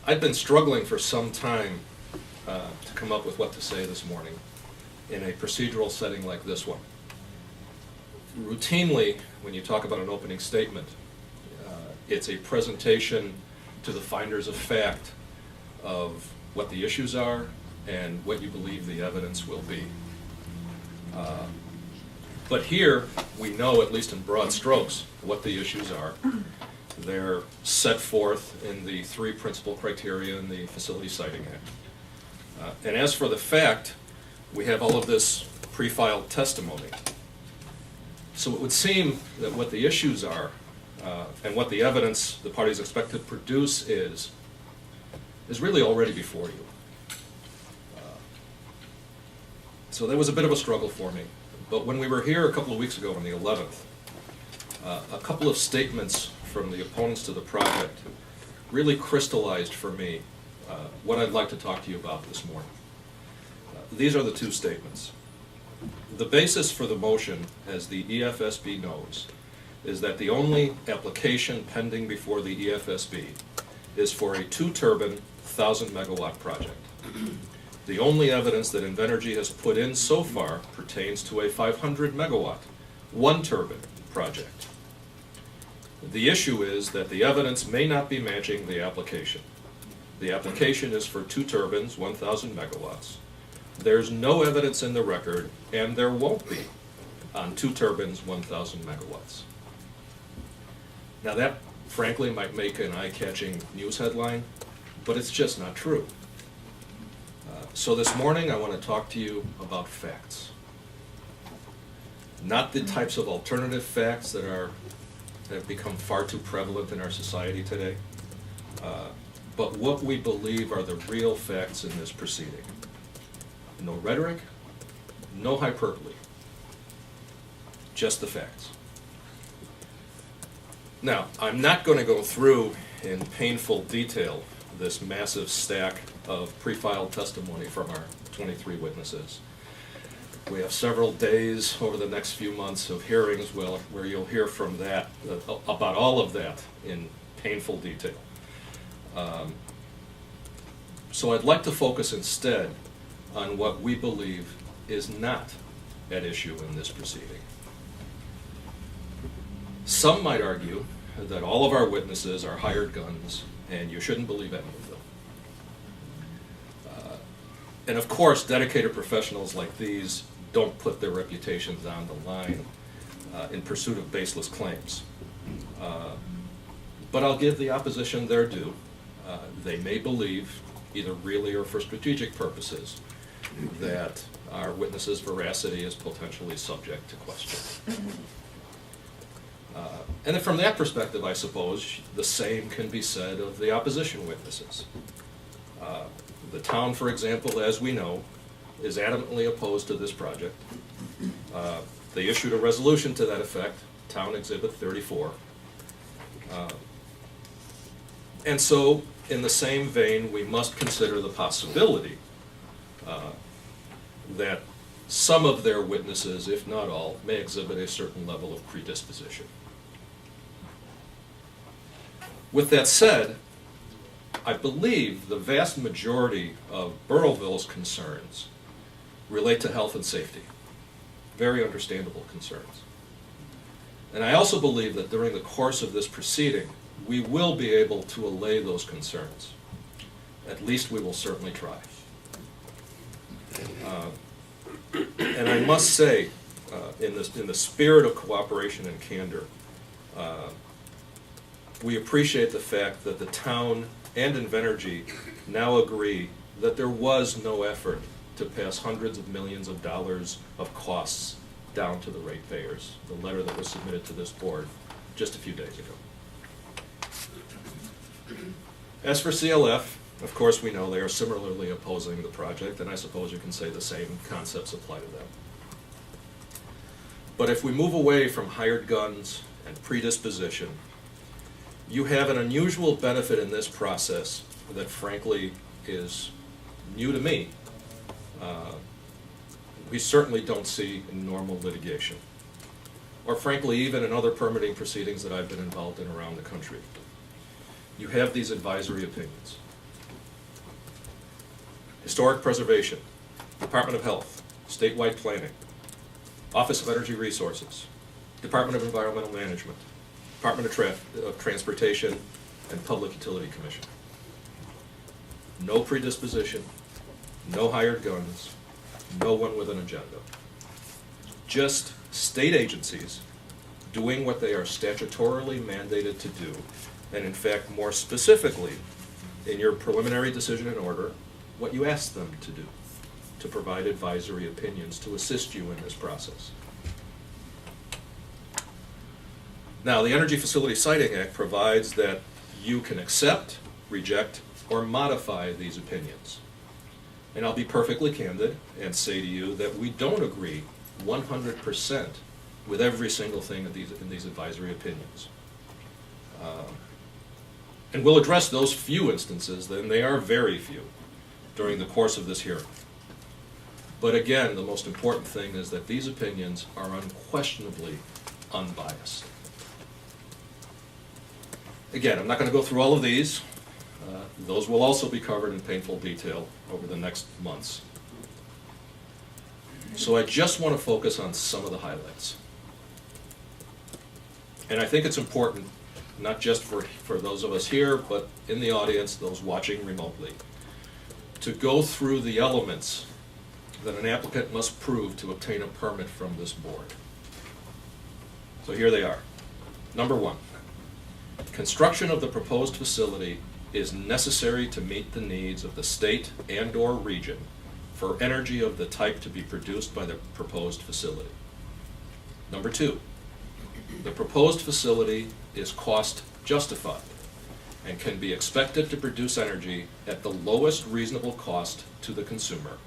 I've been struggling for some time to come up with what to say this morning in a procedural setting like this one. Routinely, when you talk about an opening statement, it's a presentation to the finders of fact of what the issues are and what you believe the evidence will be. But here, we know, at least in broad strokes, what the issues are. They're set forth in the 3 principal criteria in the Facility Siting Act. And as for the fact, we have all of this pre-filed testimony. So it would seem that what the issues are and what the evidence the parties expect to produce is really already before you. So that was a bit of a struggle for me. But when we were here a couple of weeks ago on the 11th, a couple of statements from the opponents to the project really crystallized for me what I'd like to talk to you about this morning. These are the 2 statements. The basis for the motion, as the EFSB knows, is that the only application pending before the EFSB is for a 2-turbine, 1,000-megawatt project. The only evidence that Invenergy has put in so far pertains to a 500-megawatt, 1-turbine project. The issue is that the evidence may not be matching the application. The application is for 2 turbines, 1,000 megawatts. There's no evidence in the record, and there won't be, on 2 turbines, 1,000 megawatts. Now that, frankly, might make an eye-catching news headline, but it's just not true. So this morning I want to talk to you about facts. Not the types of alternative facts that have become far too prevalent in our society today, but what we believe are the real facts in this proceeding. No rhetoric, no hyperbole, just the facts. Now, I'm not going to go through in painful detail this massive stack of pre-filed testimony from our 23 witnesses. We have several days over the next few months of hearings where you'll hear from that, about all of that in painful detail. So I'd like to focus instead on what we believe is not at issue in this proceeding. Some might argue that all of our witnesses are hired guns and you shouldn't believe any of them. And of course, dedicated professionals like these don't put their reputations on the line in pursuit of baseless claims. But I'll give the opposition their due. They may believe, either really or for strategic purposes, that our witnesses' veracity is potentially subject to question. And then from that perspective, I suppose, the same can be said of the opposition witnesses. The town, for example, as we know, is adamantly opposed to this project. They issued a resolution to that effect, Town Exhibit 34. And so, in the same vein, we must consider the possibility that some of their witnesses, if not all, may exhibit a certain level of predisposition. With that said, I believe the vast majority of Burrillville's concerns relate to health and safety. Very understandable concerns. And I also believe that during the course of this proceeding, we will be able to allay those concerns. At least we will certainly try. And I must say, in the spirit of cooperation and candor, we appreciate the fact that the town and Invenergy now agree that there was no effort to pass hundreds of millions of dollars of costs down to the ratepayers, the letter that was submitted to this board just a few days ago. As for CLF, of course we know they are similarly opposing the project, and I suppose you can say the same concepts apply to them. But if we move away from hired guns and predisposition, you have an unusual benefit in this process that frankly is new to me. We certainly don't see in normal litigation, or frankly even in other permitting proceedings that I've been involved in around the country. you have these advisory opinions. Historic Preservation, Department of Health, Statewide Planning, Office of Energy Resources, Department of Environmental Management, Department of Transportation, and Public Utility Commission. No predisposition, no hired guns, no one with an agenda. Just state agencies doing what they are statutorily mandated to do, and in fact, more specifically, in your preliminary decision and order, what you asked them to do, to provide advisory opinions to assist you in this process. Now, the Energy Facility Siting Act provides that you can accept, reject, or modify these opinions. And I'll be perfectly candid and say to you that we don't agree 100% with every single thing in these advisory opinions. And we'll address those few instances, and they are very few, during the course of this hearing. But again, the most important thing is that these opinions are unquestionably unbiased. Again, I'm not going to go through all of these. Those will also be covered in painful detail over the next months. So I just want to focus on some of the highlights. And I think it's important, not just for those of us here, but in the audience, those watching remotely, to go through the elements that an applicant must prove to obtain a permit from this board. So here they are. Number one, construction of the proposed facility is necessary to meet the needs of the state and/or region for energy of the type to be produced by the proposed facility. Number two, the proposed facility is cost justified and can be expected to produce energy at the lowest reasonable cost to the consumer,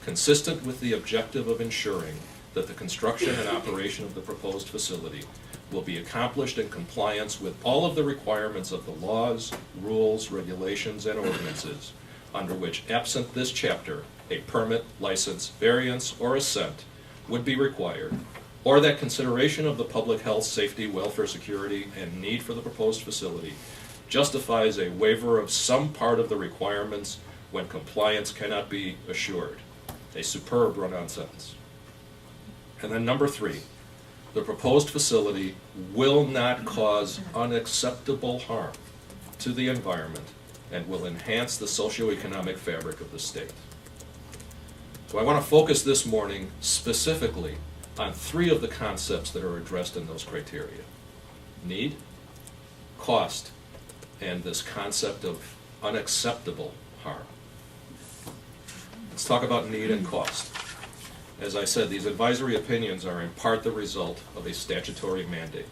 consistent with the objective of ensuring that the construction and operation of the proposed facility will be accomplished in compliance with all of the requirements of the laws, rules, regulations, and ordinances under which, absent this chapter, a permit, license, variance, or assent would be required, or that consideration of the public health, safety, welfare, security, and need for the proposed facility justifies a waiver of some part of the requirements when compliance cannot be assured. A superb run-on sentence. And then number three, the proposed facility will not cause unacceptable harm to the environment and will enhance the socioeconomic fabric of the state. So I want to focus this morning specifically on three of the concepts that are addressed in those criteria: need, cost, and this concept of unacceptable harm. Let's talk about need and cost. As I said, these advisory opinions are in part the result of a statutory mandate.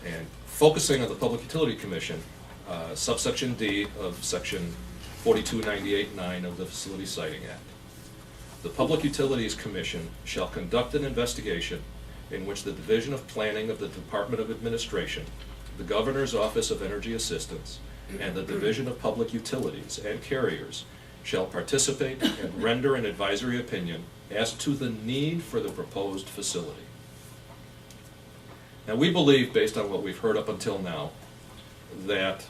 And focusing on the Public Utility Commission, subsection D of section 4298(9) of the Facility Siting Act. The Public Utilities Commission shall conduct an investigation in which the Division of Planning of the Department of Administration, the Governor's Office of Energy Assistance, and the Division of Public Utilities and Carriers shall participate and render an advisory opinion as to the need for the proposed facility. Now, we believe, based on what we've heard up until now, that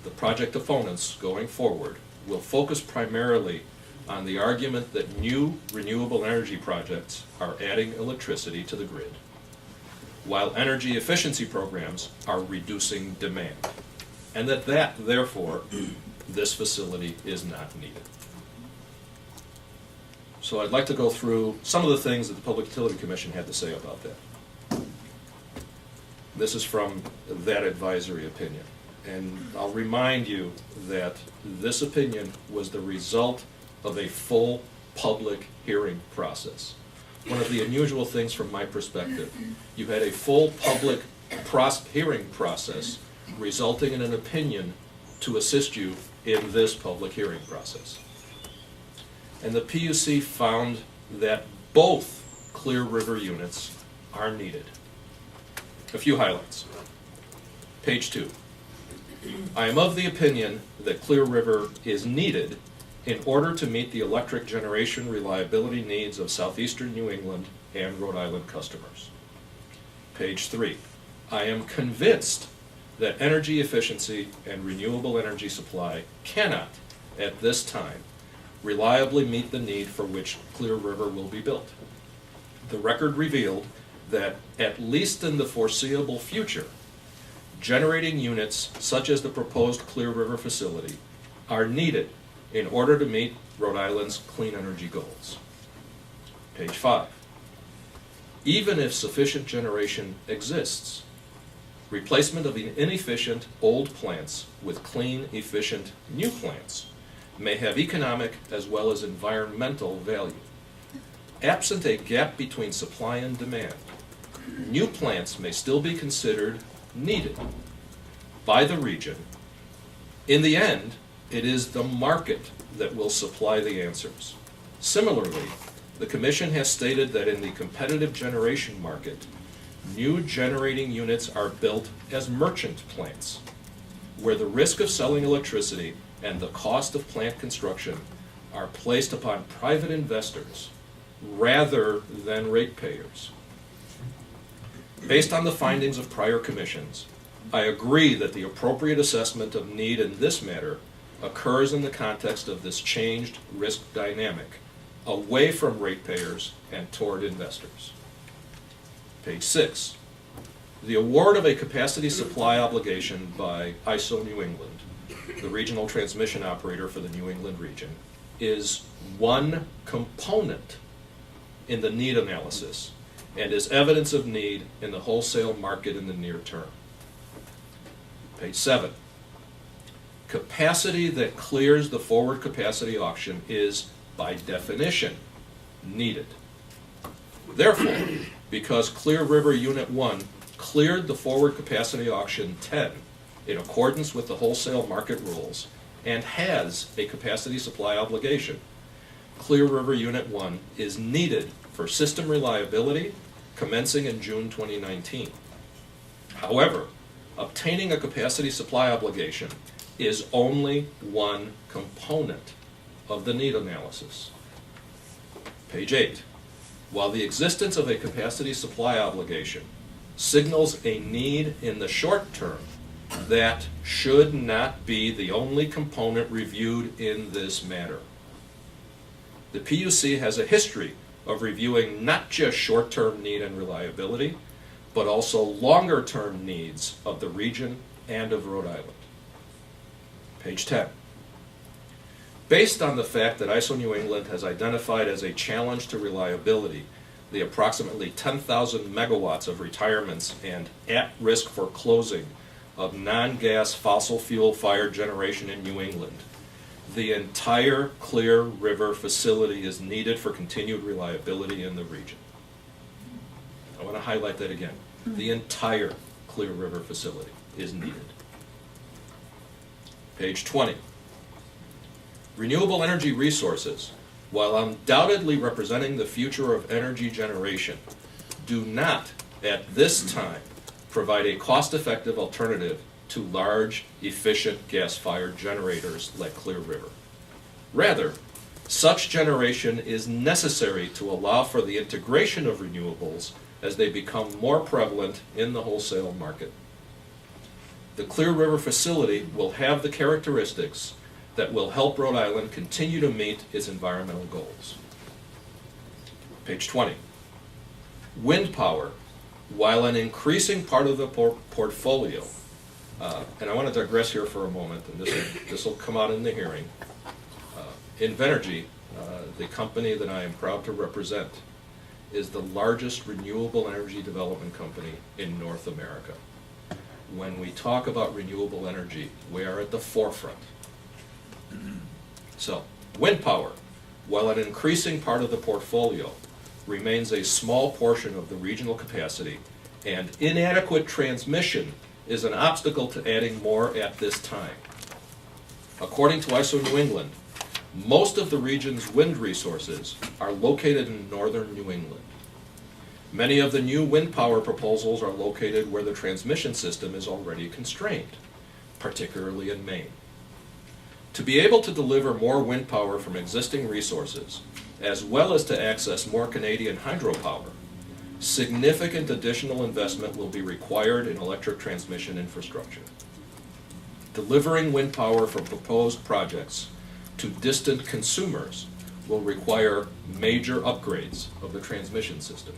the project opponents going forward will focus primarily on the argument that new renewable energy projects are adding electricity to the grid, while energy efficiency programs are reducing demand, and that therefore, this facility is not needed. So I'd like to go through some of the things that the Public Utility Commission had to say about that. This is from that advisory opinion. And I'll remind you that this opinion was the result of a full public hearing process. One of the unusual things from my perspective, you had a full public hearing process resulting in an opinion to assist you in this public hearing process. And the PUC found that both Clear River units are needed. A few highlights. Page 2. I am of the opinion that Clear River is needed in order to meet the electric generation reliability needs of southeastern New England and Rhode Island customers. Page 3. I am convinced that energy efficiency and renewable energy supply cannot, at this time, reliably meet the need for which Clear River will be built. The record revealed that, at least in the foreseeable future, generating units such as the proposed Clear River facility are needed in order to meet Rhode Island's clean energy goals. Page 5. Even if sufficient generation exists, replacement of inefficient old plants with clean, efficient new plants may have economic as well as environmental value. Absent a gap between supply and demand, new plants may still be considered needed by the region. In the end, it is the market that will supply the answers. Similarly, the Commission has stated that in the competitive generation market, new generating units are built as merchant plants, where the risk of selling electricity and the cost of plant construction are placed upon private investors rather than ratepayers. Based on the findings of prior commissions, I agree that the appropriate assessment of need in this matter occurs in the context of this changed risk dynamic, away from ratepayers and toward investors. Page 6. The award of a capacity supply obligation by ISO New England, the regional transmission operator for the New England region, is one component in the need analysis and is evidence of need in the wholesale market in the near term. Page 7. Capacity that clears the forward capacity auction is, by definition, needed. Therefore, because Clear River Unit 1 cleared the forward capacity auction 10 in accordance with the wholesale market rules and has a capacity supply obligation, Clear River Unit 1 is needed for system reliability commencing in June 2019. However, obtaining a capacity supply obligation is only one component of the need analysis. Page 8. While the existence of a capacity supply obligation signals a need in the short term, that should not be the only component reviewed in this matter. The PUC has a history of reviewing not just short-term need and reliability, but also longer-term needs of the region and of Rhode Island. Page 10. Based on the fact that ISO New England has identified as a challenge to reliability the approximately 10,000 megawatts of retirements and at risk for closing of non-gas fossil fuel fired generation in New England, the entire Clear River facility is needed for continued reliability in the region. I want to highlight that again. The entire Clear River facility is needed. Page 20. Renewable energy resources, while undoubtedly representing the future of energy generation, do not, at this time, provide a cost-effective alternative to large, efficient gas-fired generators like Clear River. Rather, such generation is necessary to allow for the integration of renewables as they become more prevalent in the wholesale market. The Clear River facility will have the characteristics that will help Rhode Island continue to meet its environmental goals. Page 20. Wind power, while an increasing part of the portfolio, and I want to digress here for a moment, and this will come out in the hearing. Invenergy, the company that I am proud to represent, is the largest renewable energy development company in North America. When we talk about renewable energy, we are at the forefront. So, wind power, while an increasing part of the portfolio, remains a small portion of the regional capacity, and inadequate transmission is an obstacle to adding more at this time. According to ISO New England, most of the region's wind resources are located in northern New England. Many of the new wind power proposals are located where the transmission system is already constrained, particularly in Maine. To be able to deliver more wind power from existing resources, as well as to access more Canadian hydropower, significant additional investment will be required in electric transmission infrastructure. Delivering wind power from proposed projects to distant consumers will require major upgrades of the transmission system.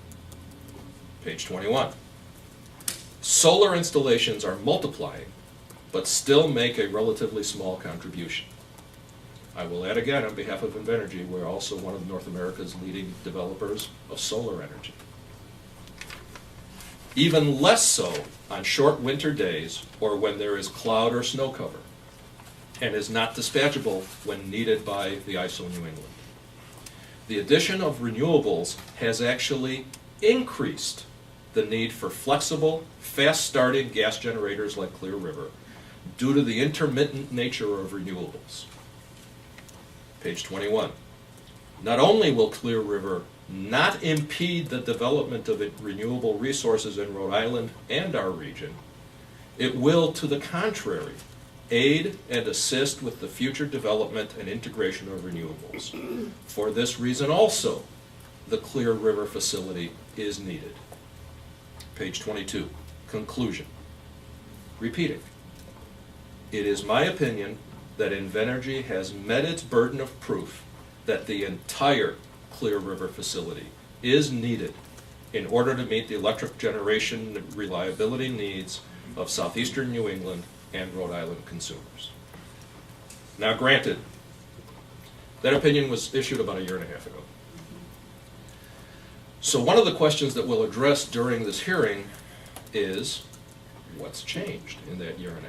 Page 21. Solar installations are multiplying, but still make a relatively small contribution. I will add again, on behalf of Invenergy, we're also one of North America's leading developers of solar energy. Even less so on short winter days or when there is cloud or snow cover, and is not dispatchable when needed by the ISO New England. The addition of renewables has actually increased the need for flexible, fast-starting gas generators like Clear River due to the intermittent nature of renewables. Page 21. Not only will Clear River not impede the development of renewable resources in Rhode Island and our region, it will, to the contrary, aid and assist with the future development and integration of renewables. For this reason also, the Clear River facility is needed. Page 22, conclusion. Repeating. It is my opinion that Invenergy has met its burden of proof that the entire Clear River facility is needed in order to meet the electric generation reliability needs of southeastern New England and Rhode Island consumers. Now granted, that opinion was issued about 1.5 years ago. So one of the questions that we'll address during this hearing is, what's changed in that 1.5 years?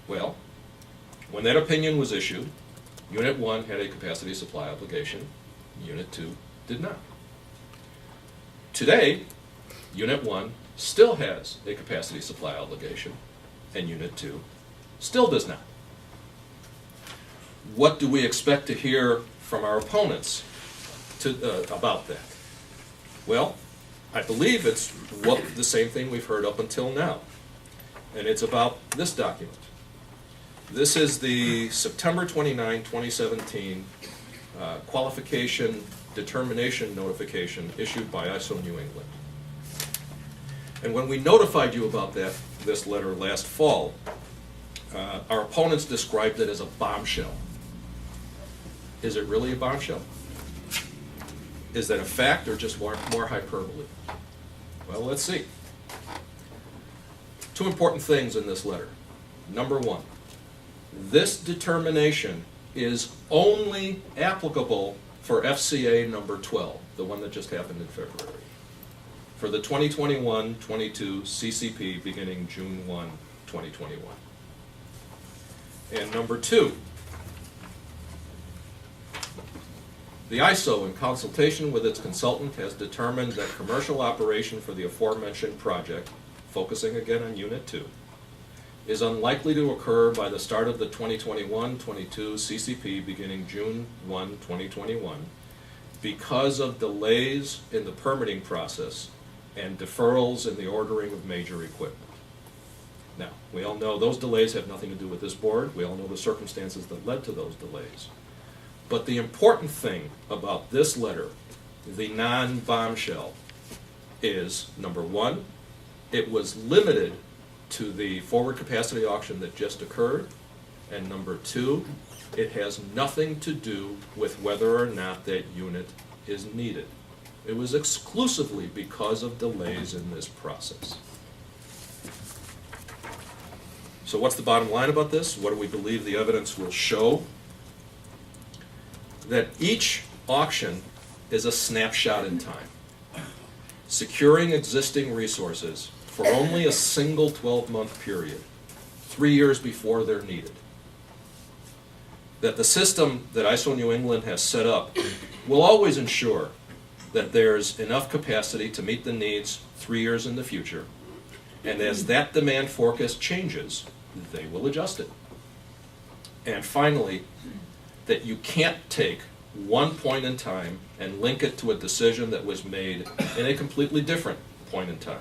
Well, when that opinion was issued, Unit 1 had a capacity supply obligation, Unit 2 did not. Today, Unit 1 still has a capacity supply obligation, and Unit 2 still does not. What do we expect to hear from our opponents about that? Well, I believe it's the same thing we've heard up until now, and it's about this document. This is the September 29, 2017 qualification determination notification issued by ISO New England. And when we notified you about this letter last fall, our opponents described it as a bombshell. Is it really a bombshell? Is that a fact or just more hyperbole? Well, let's see. Two important things in this letter. Number one, this determination is only applicable for FCA number 12, the one that just happened in February, for the 2021-22 CCP beginning June 1, 2021. And number two, the ISO, in consultation with its consultant, has determined that commercial operation for the aforementioned project, focusing again on Unit 2, is unlikely to occur by the start of the 2021-22 CCP beginning June 1, 2021, because of delays in the permitting process and deferrals in the ordering of major equipment. Now, we all know those delays have nothing to do with this board. We all know the circumstances that led to those delays. But the important thing about this letter, the non-bombshell, is, number one, it was limited to the forward capacity auction that just occurred, and number two, it has nothing to do with whether or not that unit is needed. It was exclusively because of delays in this process. So what's the bottom line about this? What do we believe the evidence will show? That each auction is a snapshot in time, securing existing resources for only a single 12-month period, 3 years before they're needed. That the system that ISO New England has set up will always ensure that there's enough capacity to meet the needs 3 years in the future, and as that demand forecast changes, they will adjust it. And finally, that you can't take one point in time and link it to a decision that was made in a completely different point in time.